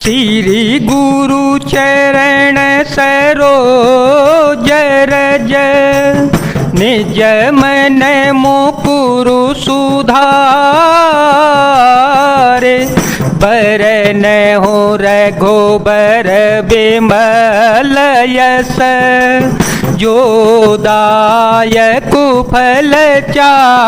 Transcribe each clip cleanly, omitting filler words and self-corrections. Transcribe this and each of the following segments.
श्री गुरु चरण सरोज रज निज मन मुकुरु सुधार बरन हो रघुबर बिमल यस जो दायक फल चार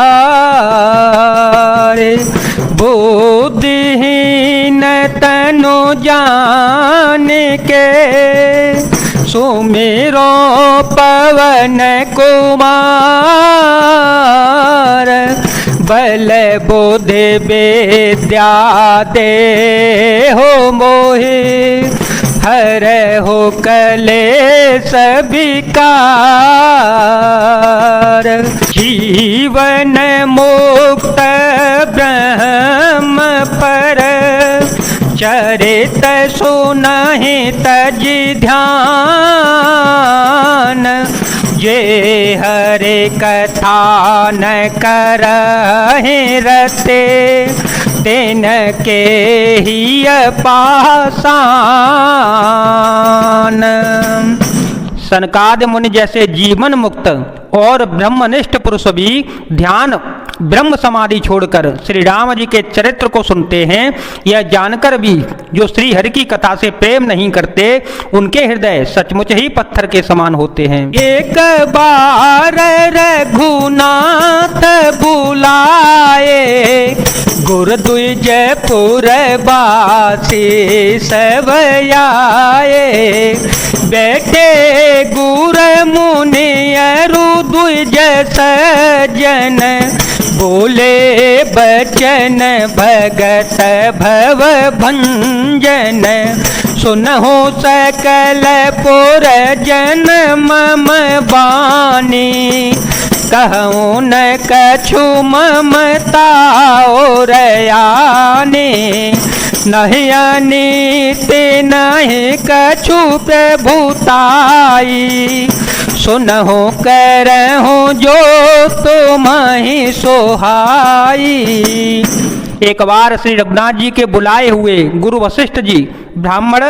बुद्धिहीन तनु जान के सुमिरो पवन कुमार बल बुद्धि विद्या दे हो मोहि हर हो कलेश विकार जीवन मुक्त ब्रह्म पर चरित सुनहि तजि ध्यान जे हरे कथा न करहि रते तिन के ही पासान। सनकादि मुनि जैसे जीवन मुक्त और ब्रह्मनिष्ठ पुरुष भी ध्यान ब्रह्म समाधि छोड़कर श्री राम जी के चरित्र को सुनते हैं। यह जानकर भी जो श्री हरि की कथा से प्रेम नहीं करते उनके हृदय सचमुच ही पत्थर के समान होते हैं। एक बार रघुनाथ बुलाए गुर द्विजपुर बासी सब आए बैठे गुर मुनि अरु द्विज सज्जन बोले बचन भगत भव भंजन सुनहो सकल पुर जन मम बानी कहूँ न कछु ममता रयाने नहीं अनीति नहीं कछु प्रभुताई सुनहो करहु जो तुम्हि सोहाई। एक बार श्री रघुनाथ जी के बुलाए हुए गुरु वशिष्ठ जी ब्राह्मण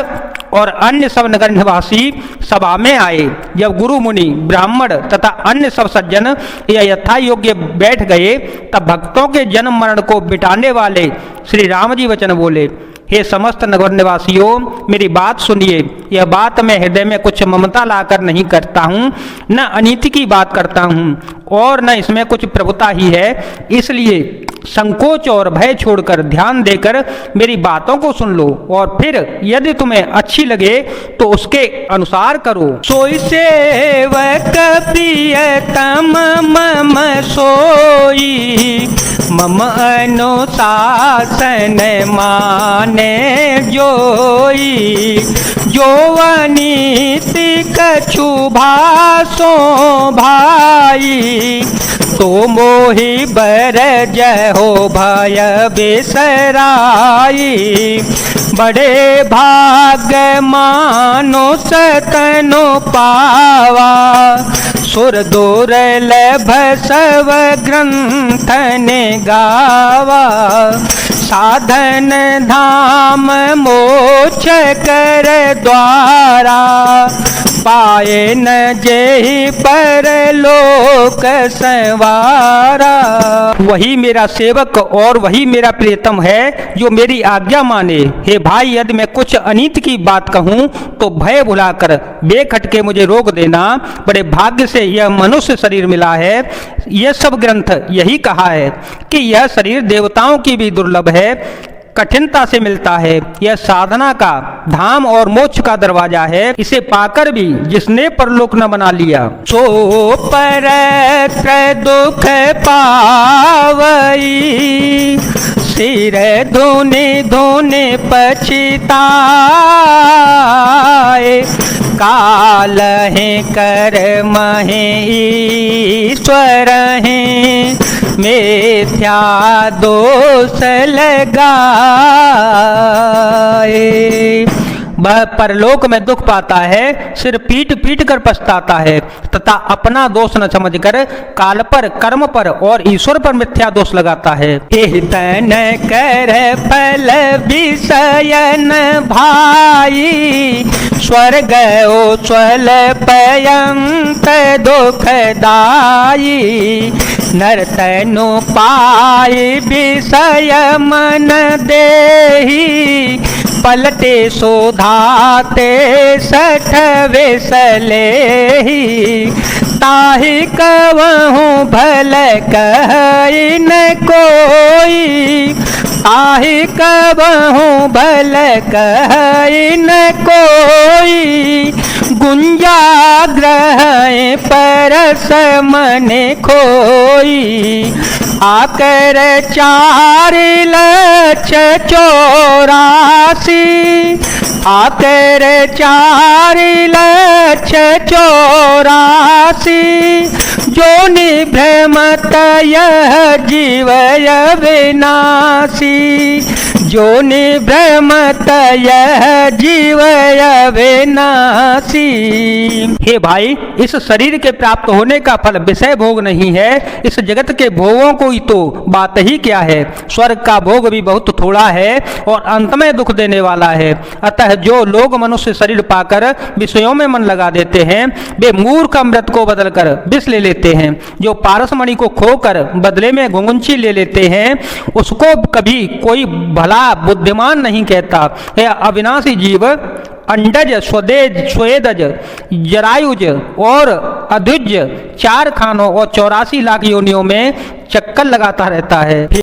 और अन्य सब नगर निवासी सभा में आए। जब गुरु मुनि ब्राह्मण तथा अन्य सब सज्जन यह यथा योग्य बैठ गए तब भक्तों के जन्म मरण को मिटाने वाले श्री राम जी वचन बोले। हे समस्त नगर निवासियों, मेरी बात सुनिए। यह बात मैं हृदय में कुछ ममता लाकर नहीं करता हूँ, न अनीति की बात करता हूँ और न इसमें कुछ प्रभुता ही है। इसलिए संकोच और भय छोड़कर ध्यान देकर मेरी बातों को सुन लो और फिर यदि तुम्हें अच्छी लगे तो उसके अनुसार करो। सोई सेवक प्रियतम मम सोई मम अनुशासन माने जोई जो अनीति कछु भासो भाई तो मोहि बर जहो भय बिसराई बड़े भाग मानो सतनु पावा सुर दुर्लभ सब ग्रंथ ने गावा साधन धाम मोक्ष कर द्वारा पाए न जेहि परलोक संवारा। वही मेरा सेवक और वही मेरा प्रियतम है जो मेरी आज्ञा माने। हे भाई, यदि मैं कुछ अनीति की बात कहूँ तो भय भुलाकर बेखटके मुझे रोक देना। बड़े भाग्य से यह मनुष्य शरीर मिला है। यह सब ग्रंथ यही कहा है कि यह शरीर देवताओं की भी दुर्लभ है, कठिनता से मिलता है। यह साधना का धाम और मोक्ष का दरवाजा है। इसे पाकर भी जिसने परलोक न बना लिया सो परत्र दुख पावई सिर धुनि धुनि पछिताए काल है कर्म है ईश्वर है मिथ्या दोष लगाए। वह परलोक में दुख पाता है, सिर पीट पीट कर पछताता है तथा अपना दोष न समझकर काल पर, कर्म पर और ईश्वर पर मिथ्या दोष लगाता है। एहि तन कर फल विषयन भाई, स्वर्ग ओ स्वल पयंत दुखदाई। नर तनु पाई विषय मन देही, पलटे शोधाते सठ वेसलेही। ताहि कवहूँ भल कहि न कोई, ताहि कवहूँ भल कहि न कोई। गुंजाग्रह परस मन खोई, आकर 4 लक्ष 84, आकर 4 लक्ष 84। जो निभ्रमत यह जीव अविनाशी, जो निभ्रमत यह जीव अविनाशी। हे भाई, इस शरीर के प्राप्त होने का फल विषय भोग नहीं है, इस जगत के भोगों को ही तो बात ही क्या है। स्वर्ग का भोग भी बहुत थोड़ा है और अंत में दुख देने वाला है। अतः जो लोग मनुष्य शरीर पाकर विषयों में मन लगा देते हैं, वे मूर्ख अमृत को बदलकर विष ले लेते हैं। जो पारसमणि को खोकर बदले में घुंघुंची ले लेते हैं, उसको कभी कोई भला बुद्धिमान नहीं कहता। यह अविनाशी जीव अंडज, स्वदेज, स्वेदज, जरायुज और अधुज 4 खानों और 84 लाख योनियों में चक्कर लगाता रहता है।